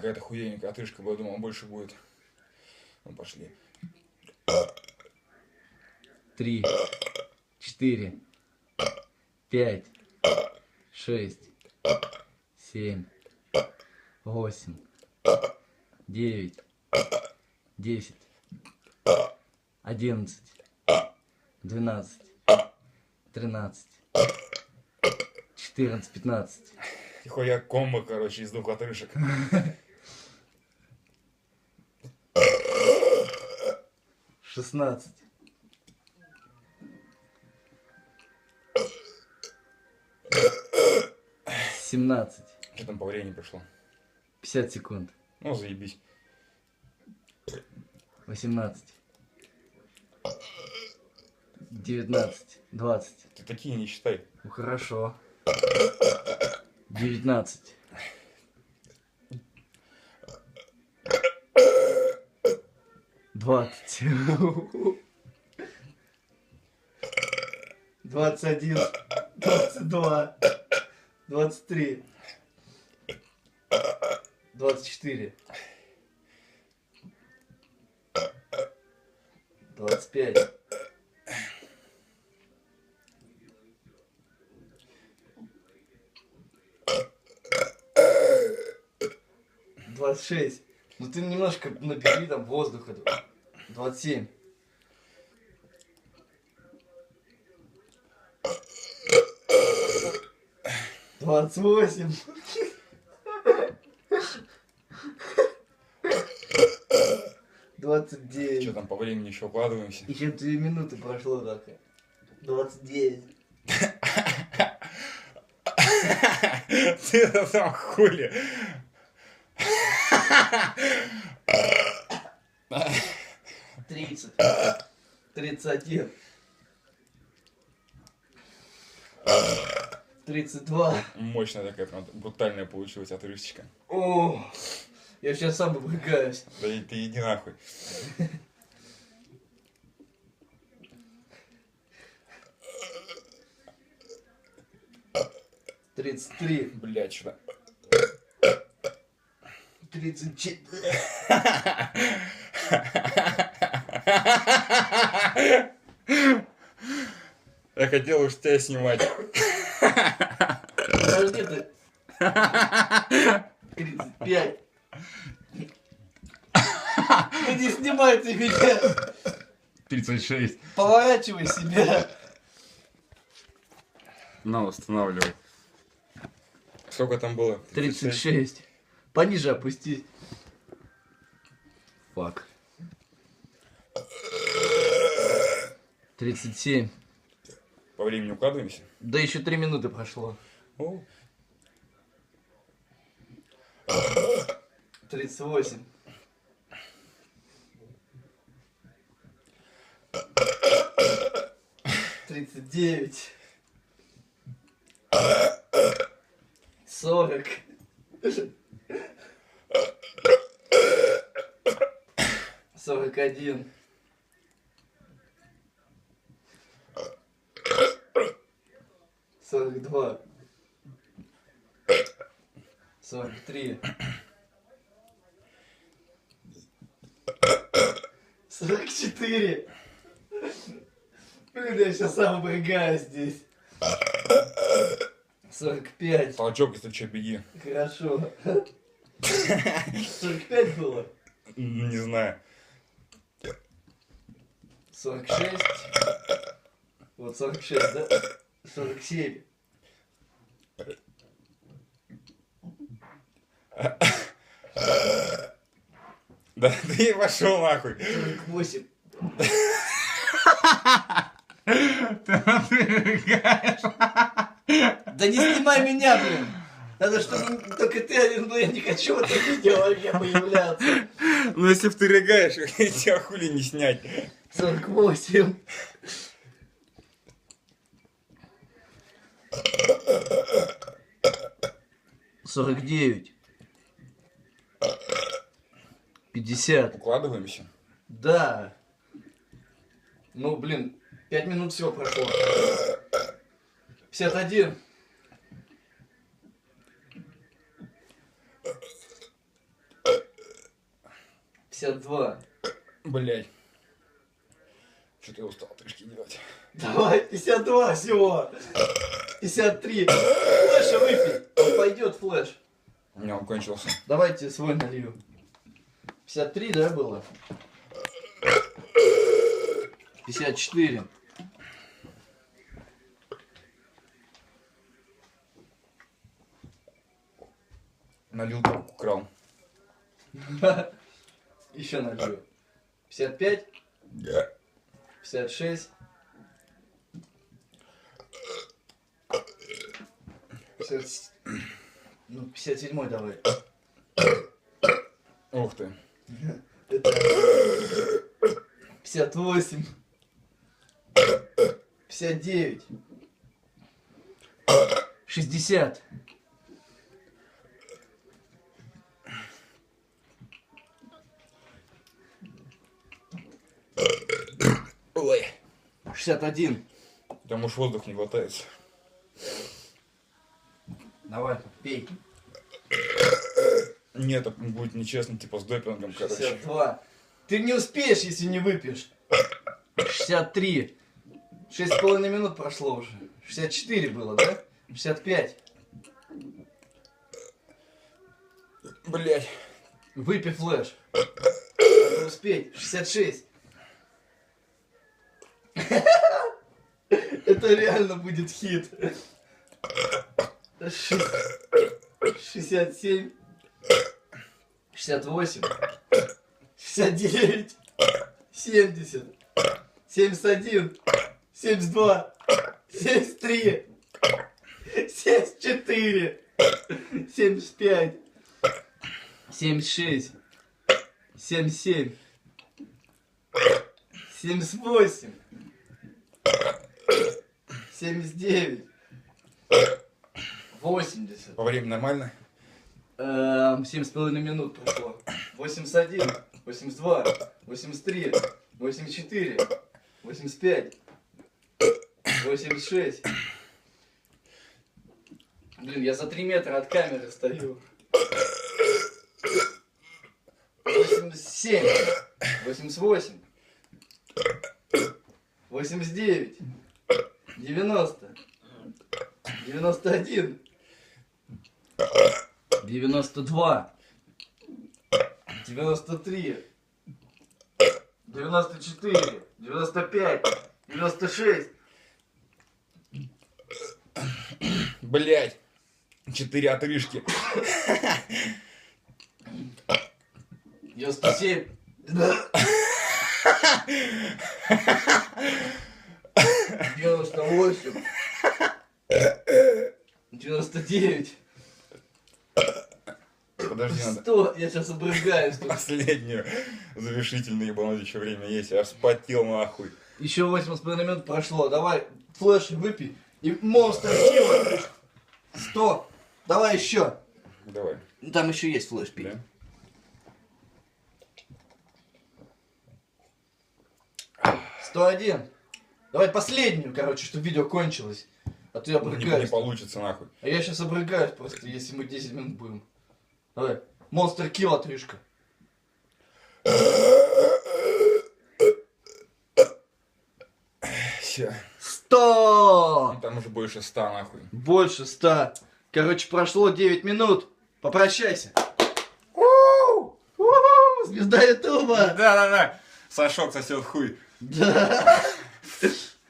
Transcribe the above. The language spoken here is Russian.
какая-то хуенькая отрыжка была, я думал, больше будет. Ну, пошли. 3, 4, 5, 6, 7, 8, 9, 10, 11, 12, 13, 14, 15. Нихуя комбо, короче, из 2 отрыжек. 16. 17. Что там по времени прошло? 50 секунд. Ну, заебись. 18. 19. 20. Ты такие не считай. Ну хорошо. 19. 20. 21. 22. 23. 24. 25. 26. Ну ты немножко набери там воздуха. 27. 28. 29. Что там по времени еще укладываемся? Еще 2 минуты прошло только. 29. Ты там хули? 30. 31. 32. Мощная такая, прям брутальная получилась отрыжечка. О, я сейчас сам обрыгаюсь. Да и ты иди нахуй. Тридцать 33. Блядь, что-то. 34. Я хотел уж тебя снимать. Подожди ты. 35. Ну не снимай ты меня. 36. Поворачивай себя. На, устанавливай. Сколько там было? 36. Пониже опусти. Фак. 37. По времени укладываемся? Да еще 3 минуты прошло. О. 38. 39. 40. 41. 42. 43. 44. Блин, я сейчас сам обрыгаюсь здесь. 45. Толчок, если что, беги. Хорошо. 45 было? Не знаю. 46. Вот 46, да? 47. Да ты пошел нахуй. 48. Ты отвлекаешь. Да не снимай меня, блин! Надо, чтобы только ты один, но я не хочу в этом видео вообще появляться. Ну если б ты рыгаешь, тебя хули не снять. 48. 49. 50. Укладываемся? Да. Ну, блин, 5 минут всего прошло. 51. 52. Блять. Что-то я устал тришки делать. Давай, 52 всего. 53. Флеша выпей. Он пойдет флеш. У меня он кончился. Давайте свой налью. 53, да, было? 54. Налил, украл. Еще налью. 55. Да. 56. 50... Ну, 57 давай. Ух ты. Это 58. 59. 60. Ой. 61. Там уж воздух не глотается. Давай, пей. Нет, это будет нечестно, типа с допингом, короче. 62. Ты не успеешь, если не выпьешь. 63. 6,5 минут прошло уже. 64 было, да? 65. Блять. Выпей флеш. Надо успеть. 66. Это реально будет хит. 67. 68. 69. 70. 71. 72. 73. 74. 75. 76. 77. 78. 79. 80. По времени нормально? 7,5 минут прошло. 81. 82. 83. 84. 85. 86. Блин, я за 3 метра от камеры стою. 87. 88. 89. 90. 91. 92. 93. 94. 95. 96. Блять. 4 отрыжки. 97. 98. 99. Подожди, надо 100. Я сейчас обрыгаюсь. последнюю завершительную ебануть еще время есть. Я вспотел нахуй. Еще 8,5 минут прошло. Давай, флеш выпей. И монстр кило. 100. Давай еще. Давай. Там еще есть флеш, пей. Да? 101. Давай последнюю, короче, чтобы видео кончилось. А то я Не обрыгаюсь. получится нахуй. А я сейчас обрыгаюсь просто, если мы 10 минут будем. Давай. Монстр килл отрыжка. Все. 100! Там уже больше 100 нахуй. Больше 100. Короче, прошло 9 минут. Попрощайся. Звезда Ютуба. Да-да-да. Сашок сосет хуй. Да.